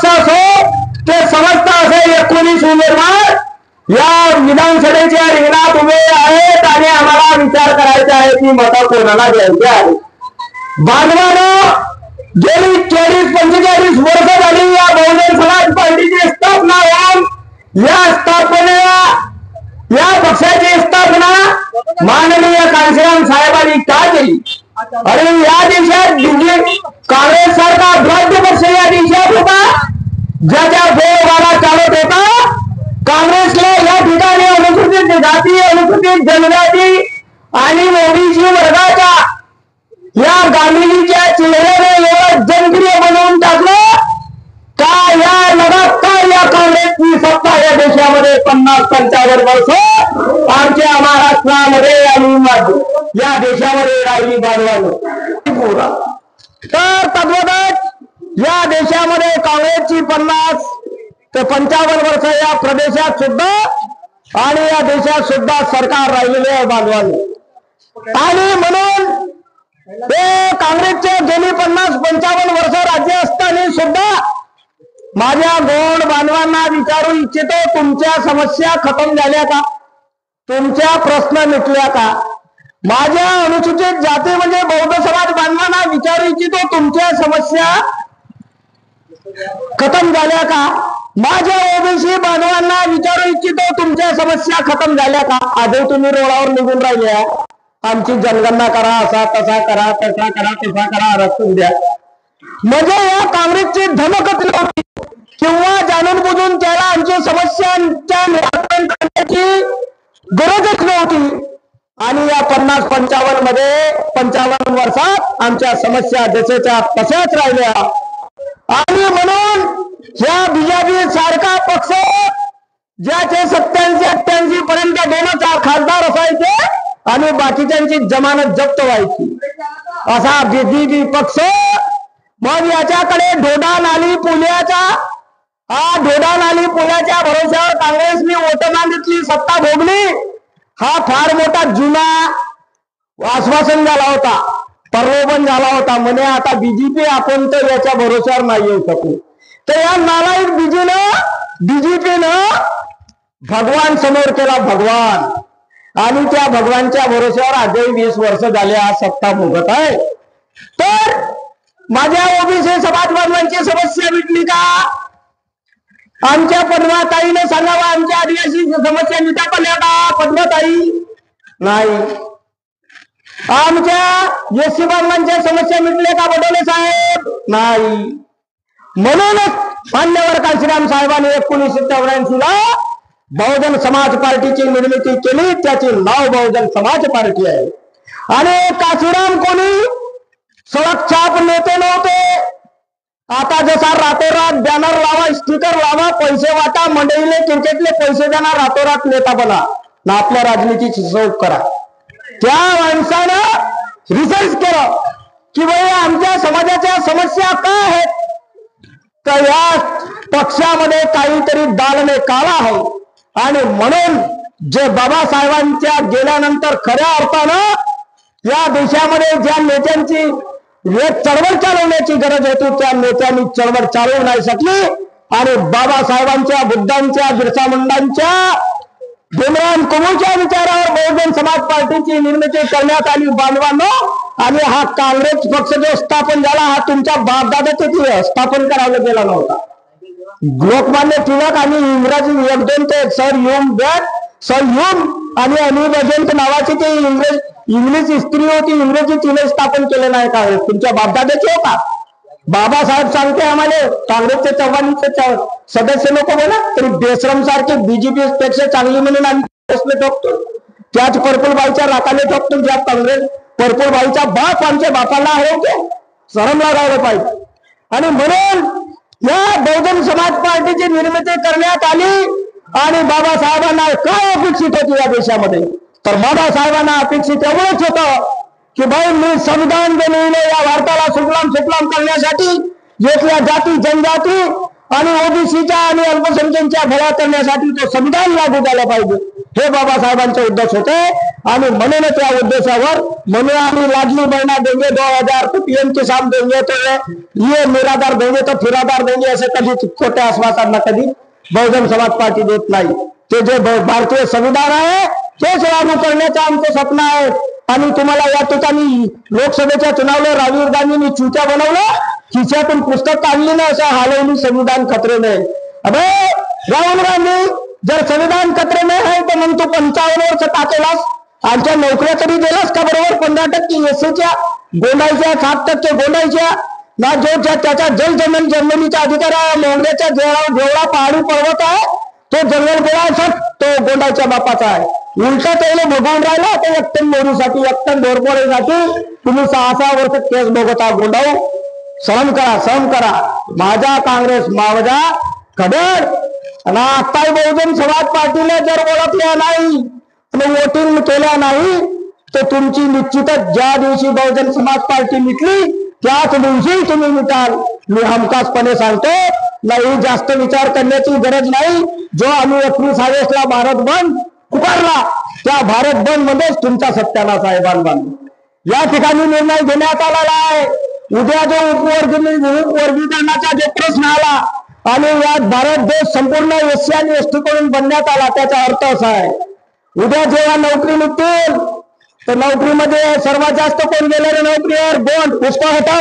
पक्ष असो ते समस्त असे 19 उमेदवार या विधानसभेच्या रिंगणात उभे आहेत आणि आम्हाला विचार करायचा आहे की मतं कोणाला द्यायची आहे। बांधवांनो, गेली 40-45 वर्ष झाली या बहुजन समाज पार्टीची स्थापना होऊन या पक्षाची स्थापना माननीय कांशीराम साहेबांनी का केली? अरे या देशात काँग्रेस सारखा भ्रांत पक्ष या देशात होता ज्याच्या बोलबाला चालत होता। काँग्रेसला या ठिकाणी अनुसूचित जाती, अनुसूचित जनजाती आणि ओबीसी वर्गाच्या या गांधीजीच्या चेहऱ्याने एवढं जनप्रिय बनवून टाकलं का या लगातार या काँग्रेसची सत्ता या देशामध्ये 50-55 वर्ष आमच्या महाराष्ट्रामध्ये आणि या देशामध्ये राहिली बांधवांनो। तर तद्वतच या देशामध्ये काँग्रेसची 50 ते 55 वर्ष या प्रदेशात सुद्धा आणि या देशात सुद्धा सरकार राहिलेले आहे बांधवांनो। आणि म्हणून ते काँग्रेसचे गेली 50-55 वर्ष राज्य असताना सुद्धा माझ्या गोंड बांधवांना विचारू इच्छितो, तुमच्या समस्या खतम झाल्या का? तुमच्या प्रश्न मिटल्या का? माझ्या अनुसूचित जाती म्हणजे बौद्ध समाज बांधवांना विचारू इच्छितो, तुमच्या समस्या खतम झाल्या का? माझ्या ओबीसी बांधवांना विचारू इच्छितो, तुमच्या समस्या खतम झाल्या का? आजही तुम्ही रोडावर निघून राहिल्या, आमची जनगणना करा, असा तसा करा, तसा करा, तसा करा, रचून द्या। म्हणजे या काँग्रेसची धमक होती किंवा जाणून बुजून त्याला आमच्या समस्यांच्या निराकरण करण्याची गरजच नव्हती। आणि या 50-55 मध्ये 55 वर्षात आमच्या समस्या जसेच्या तशाच राहिल्या। आणि म्हणून ह्या बीजेपी सारखा पक्ष ज्याचे 87-88 पर्यंत 2-4 खासदार असायचे आणि बाकीच्यांची जमानत जप्त व्हायची असा बीजेपी पक्ष, मग याच्याकडे ढोडा नाली पुल्याच्या भरोश्यावर काँग्रेसने वोटबँकेतली सत्ता भोगली। हा फार मोठा जुना आश्वासन झाला होता, प्रलोभन झाला होता, म्हणे आता बीजेपी आपण तर याच्या भरोश्यावर नाही येऊ शकू। तर या नालायक बीजेपीनं भगवान समोर केला भगवान, आणि त्या भगवानच्या भरोश्यावर आजही 20 वर्ष झाले आज सत्ता भोगत आहे। तर माझ्या ओबीसी समाज बांधवांची समस्या मिटली का? आमच्या पद्माताईने सांगावा, आमच्या आदिवासी समस्या मिटल्या का? पद्माताई नाही। आमच्या एससी बांधवांच्या समस्या मिटल्या का बडोले साहेब? नाही। म्हणूनच मान्यवर कांशीराम साहेबांनी 1984 ला बहुजन समाज पार्टीची निर्मिती केली, त्याचे नाव बहुजन समाज पार्टी आहे। आणि कांशीराम कोणी सडक छाप नेते नव्हते। आता जसा रातोरात बॅनर लावा, स्टिकर लावा, पैसे वाटा, मंडळीले क्रिकेटले पैसे देणार, रातोरात नेता बना ना आपल्या राजनीतीची शोध करा। त्या माणसानं रिसर्च केलं की भाई आमच्या समाजाच्या समस्या काय आहेत, तर या पक्षामध्ये काहीतरी दालने काळा आहे। आणि म्हणून जे बाबासाहेबांच्या गेल्यानंतर खऱ्या अर्थानं या देशामध्ये ज्या नेत्यांची चळवळ चालवण्याची गरज होती त्या नेत्यांनी चळवळ चालवू नाही शकली। आणि बाबासाहेबांच्या, बुद्धांच्या, बिरसा मुंडांच्या, भीमराव कुमूच्या विचारावर बहुजन समाज पार्टीची निर्मिती करण्यात आली बांधवांनो। आणि हा काँग्रेस पक्ष जो स्थापन झाला हा तुमच्या बापदादाचे स्थापन करायला गेला नव्हता। लोकमान्य टिळक आणि इंग्रजी 1-2 ते सर ह्यूम आणि अनिल बजंत नावाची ते इंग्लिश स्त्री होती, इंग्रजी तिने स्थापन केले नाही काँग्रेस, तुमच्या बापदादाचे होता। बाबासाहेब सांगते आम्हाला काँग्रेसचे 44 सदस्य लोक बोला तरी बेशरम सारखे बीजेपी पेक्षा चांगली म्हणून आम्ही काँग्रेसला ठोकतो, त्याच पर्पलबाईच्या राखाने ठोकतो, ज्या काँग्रेस पर्पलबाईचा बाप आमच्या बापाला आहे ते शरम लागायला पाहिजे। आणि म्हणून या बहुजन समाज पार्टीची निर्मिती करण्यात आली। आणि बाबासाहेबांना काय अपेक्षित होती या देशामध्ये, तर बाबासाहेबांना अपेक्षित एवढंच होतं की भाई मी संविधान जे लिहिले या भारताला सुफलाम करण्यासाठी, येथल्या जाती जनजाती आणि ओबीसीच्या आणि अल्पसंख्याकांच्या भला करण्यासाठी तो संविधान लागू झाला पाहिजे, हे बाबासाहेबांचे उद्देश होते. आणि म्हणूनच या उद्देशावर म्हणून आम्ही लाडली बहना देंगे 2000 पीएम किसान देंगे, तो ये निराधार देंगे तो फिराधार देंगे, असे कधी खोट्या आश्वासांना कधी बहुजन समाज पार्टी देत नाही. ते जे भारतीय संविधान आहे तेच लागू करण्याचं आमचं स्वप्न आहे. आणि तुम्हाला या ठिकाणी लोकसभेच्या चुनावला राजीव गांधींनी चुत्या बनवलं, खिशातून पुस्तक काढली ना, असं हलवली संविधान खतरे में. अबे राहुल गांधी, जर संविधान खतरे में आहे तर मग तू 55 वर्ष का केलास? आमच्या नोकऱ्या तरी दिलास का बरोबर? 15% एससीच्या गोंडायच्या, 7% गोंडायच्या ना, जो त्याच्या जमिनीचा अधिकार आहे. मोंगऱ्याच्या जेवढा पहाडी पर्वत आहे तो जंगल गोळा तो गोंडायच्या बापाचा आहे. उलटा त्याला भोगवून राहिला तर एकटन मोरीसाठी, एकटन घोरपोळीसाठी तुम्ही 6 वर्ष केस भोगता. गोंडाऊ सहन करा, सहन करा. माझा काँग्रेस माझा खडर. आणि आत्ताही बहुजन समाज पार्टीने जर ओळखल्या नाही आणि वोटिंग केल्या नाही तर तुमची निश्चितच ज्या दिवशी बहुजन समाज पार्टी मिटली त्याच दिवशी तुम्ही मिटाल. मी हमखासपणे सांगतो. नाही जास्त विचार करण्याची गरज नाही. जो आम्ही 19 भारत बंद पुकारला त्या भारत बंद मध्येच तुमचा सत्यानाश आहे बांधवांनो. या ठिकाणी निर्णय घेण्यात आलेला आहे. उद्या जो उपवर्गीकरणाचा जो प्रश्न आला आणि यात भारत देश संपूर्ण एससी आणि एसटी कडून बनण्यात आला, त्याचा अर्थ असा आहे, उद्या जेव्हा नोकरी निघतील तर नोकरीमध्ये सर्वात जास्त कोण गेलेले नोकरीवर? बोंड, उसका हटाव.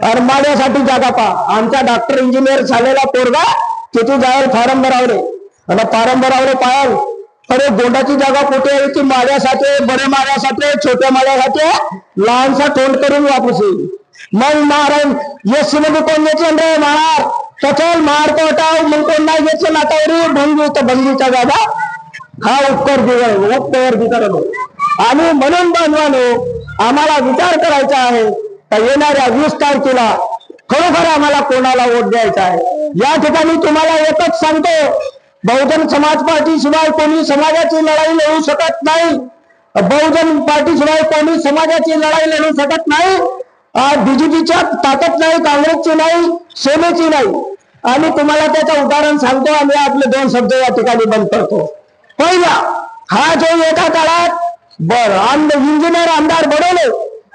और माझ्यासाठी जागा पा. आमचा डॉक्टर इंजिनियर झालेला पोरगा किती जाईल फार्म भरावले आणि फार्म भरावले पायाल. अरे गोंडाची जागा कुठे आहे? ती माझ्यासाठी, बडे माझ्यासाठी, छोट्या माझ्यासाठी लहानसा तोंड करून वापस येईल. मग महाराज एससी मध्ये कोण घेतलं रे? महार सचल महार तो हटाव. मग कोण नाही घेतलं नातावरी भंगी, तर भंगीच्या जागा हा उपकर दिला. आणि म्हणून बांधवानो आम्हाला विचार करायचा आहे का येणाऱ्या 20 तारखेला खरोखर आम्हाला कोणाला वोट द्यायचा आहे. या ठिकाणी तुम्हाला एकच सांगतो, बहुजन समाज पार्टी शिवाय कोणी समाजाची लढाई लढू शकत नाही. बहुजन पार्टी शिवाय कोणी समाजाची लढाई लढू शकत नाही. बीजेपीच्या ताकद नाही, काँग्रेसची नाही, सेनेची नाही. आणि तुम्हाला त्याचं उदाहरण सांगतो आणि आपले 2 शब्द या ठिकाणी बंद करतो. पहिला, हा जो एका काळात इंजिनियर आमदार बडोले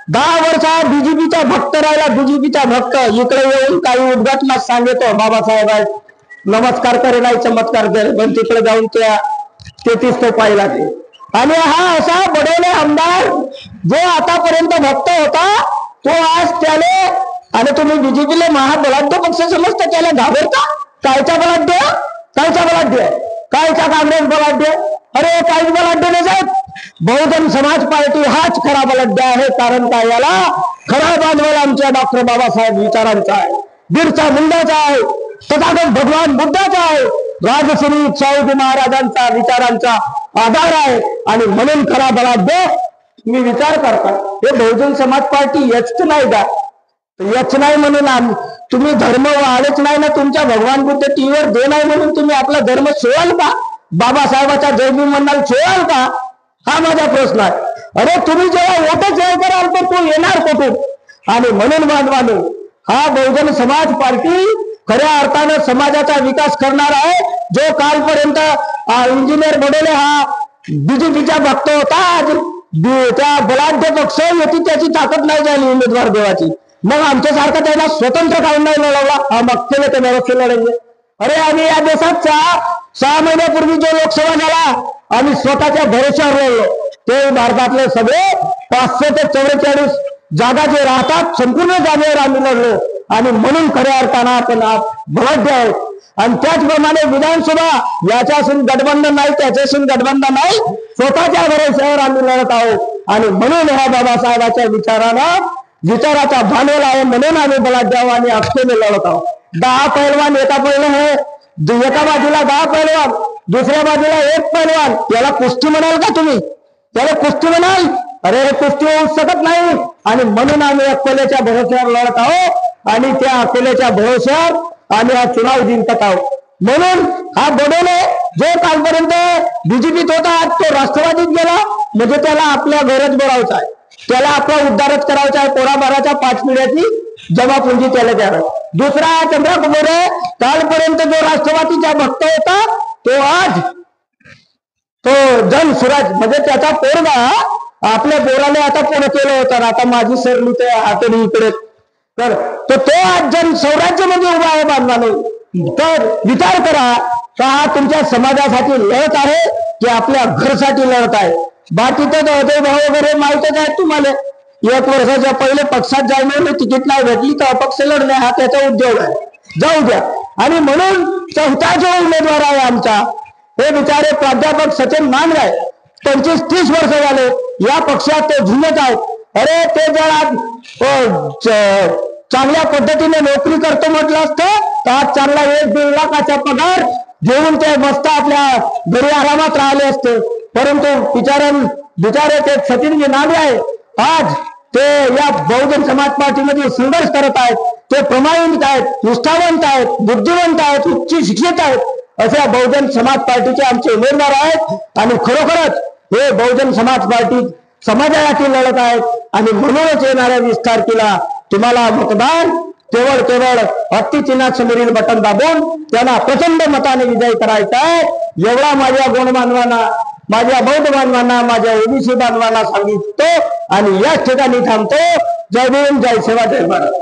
10 वर्ष बीजेपीचा भक्त राहिला. बीजेपीचा भक्त इकडे येऊन काही उद्घाटनात सांगतो बाबासाहेब नमस्कार करे नाही चमत्कार करे, पण तिकडे जाऊन तेथीच तो पाहिला ते. आणि हा असा बडोले आमदार जो आतापर्यंत भक्त होता तो आज त्याने, आणि तुम्ही बीजेपीला महाबलाढ्य पक्ष समजता, त्याला घाबरता. कायचा बलाढ्य? कायचा बलाढ्य? कायचा काँग्रेस बलाढ्य? अरे काहीच बलाढ्य नाही साहेब. बहुजन समाज पार्टी हाच खरा बलाढ्य आहे. कारण काय, याला खरा बांधवाला आमच्या डॉक्टर बाबासाहेब विचारांचा आहे, बिरसा मुंडाचा आहे, तथागत भगवान बुद्धाचा आहे, राजश्री शाहूजी महाराजांचा विचारांचा आधार आहे. आणि म्हणून खरा बलाढ्य मी विचार करता हे बहुजन समाज पार्टी यच नाही का? यच नाही म्हणून तुम्ही धर्म वाढच नाही ना, तुमच्या भगवान बुद्ध टीव्हीवर दे नाही म्हणून तुम्ही आपला धर्म सोडाल का? बाबासाहेबाचा जय भीम म्हणाल सोडाल का? हा माझा प्रश्न आहे. अरे तुम्ही जेव्हा वोटच नाही कराल तर तू येणार कुठून? आणि म्हणून बांधवानो हा बहुजन समाज पार्टी खऱ्या अर्थानं समाजाचा विकास करणार आहे. जो कालपर्यंत इंजिनियर बडोले हा बीजेपीचा भक्त होता, आज त्या बलाढ्य पक्ष होती, त्याची ताकद नाही झाली उमेदवार देवाची. मग आमच्यासारखा त्याला स्वतंत्र काढून नाही लढवला, हा मागचे ते व्यवस्थित लढेल. अरे आम्ही या देशात 6 महिन्यापूर्वी जो लोकसभा झाला आम्ही स्वतःच्या भरोश्यावर लढलो. ते भारतातले सगळे 544 जागा जे राहतात संपूर्ण जागेवर आम्ही लढलो. आणि म्हणून खऱ्या अर्थानं आपण बलाढ्य आहोत. आणि त्याचप्रमाणे विधानसभा याच्यासून गठबंधन नाही, त्याच्यासून गठबंधन नाही, स्वतःच्या भरोश्यावर आम्ही लढत आहोत. आणि म्हणून ह्या बाबासाहेबांच्या विचाराचा भांडवल आहे, म्हणून आम्ही बलाढ्य आहोत आणि अक्षेने लढत आहोत. 10 पैलवान एका पहिलं हे, एका बाजूला 10 पैलवान, दुसऱ्या बाजूला 1 पैलवान. याला कुस्ती म्हणाल का तुम्ही? त्याला कुस्ती म्हणाल? अरे हे कुस्ती होऊ शकत नाही. आणि म्हणून आम्ही अकोल्याच्या भरोश्यावर लढत आहोत आणि त्या अकोल्याच्या भरोश्यावर आम्ही हा चुनाव जिंकत आहोत. म्हणून हा बडोले जो कालपर्यंत बीजेपीत होता तो राष्ट्रवादीत गेला, म्हणजे त्याला आपल्या घरच भरावचा आहे, त्याला आपला उद्धारच करायचा आहे. पोराबाराच्या 5 पिढ्याची जमापुंजी त्याला द्यावी. दुसरा चंद्रकांत मोरे, कालपर्यंत जो राष्ट्रवादीचा भक्त होता तो आज तो जन सुराज म्हणजे त्याचा पोरगा आपल्या पोराने आता पुढे केलं होतं, आता माझी सरली ते आतडी इकडे, तर तो आज जन स्वराज्यामध्ये उभा आहे बांधवाने. तर विचार करा का हा तुमच्या समाजासाठी लढत आहे की आपल्या घरसाठी लढत आहे. बाकीचं भाऊ वगैरे माहितच आहे तुम्हाला. 1 वर्षाच्या पहिले पक्षात जाऊन तिकीट नाही भेटली तर अपक्ष लढणे हा त्याचा उद्योग आहे, जाऊ द्या. आणि म्हणून चौथा जो उमेदवार आहे आमचा हे बिचारे प्राध्यापक सचिन मानगाय, 25-30 वर्ष झाले या पक्षात ते झुंजत आहेत. अरे ते जर आज चांगल्या पद्धतीने नोकरी करतो म्हटलं असतं तर आज चांगला 1-1.5 लाखाचा पगार घेऊन ते मस्त आपल्या घरी आरामात राहिले असते. परंतु बिचारे ते सचिनजी नामगाय आज ते या बहुजन समाज पार्टीमध्ये संघर्ष करत आहेत. ते प्रमाणित आहेत, निष्ठावंत आहेत, बुद्धिवंत आहेत, उच्च शिक्षित आहेत, अशा बहुजन समाज पार्टीचे आमचे उमेदवार आहेत. आणि खरोखरच हे बहुजन समाज पार्टी समाजासाठी लढत आहेत. आणि म्हणूनच येणाऱ्या 20 तारखेला तुम्हाला मतदान केवळ हत्ती चिन्हासमोरील बटन दाबून त्यांना प्रचंड मताने विजयी करायचा आहे. एवढा माझ्या गोंड माझ्या बौद्ध बांधवांना, माझ्या ओबीसी बांधवांना सांगिततो आणि याच ठिकाणी थांबतो. जय भीम, जय सेवा, जय भारत.